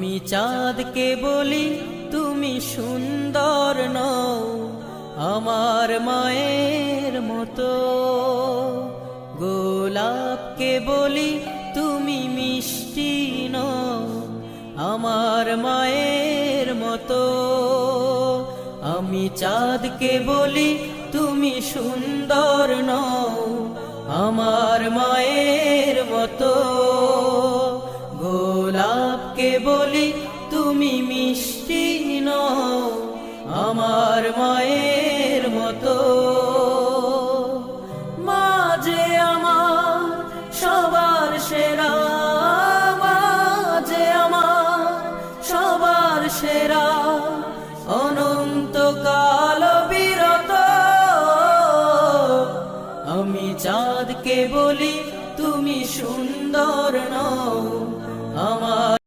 আমি চাঁদকে বলি তুমি সুন্দর নও আমার মায়ের মতো, গোলাপকে বলি তুমি মিষ্টি নও আমার মায়ের মতো। আমি চাঁদকে বলি তুমি সুন্দর নও আমার মায়ের মতো, গোলাপকে বলি তুমি মিষ্টি নও আমার মায়ের মতো। মা যে আমার সবার সেরা, মা যে আমার সবার সেরা, অনন্তকাল বিরত। আমি চাঁদকে বলি তুমি সুন্দর নও আমার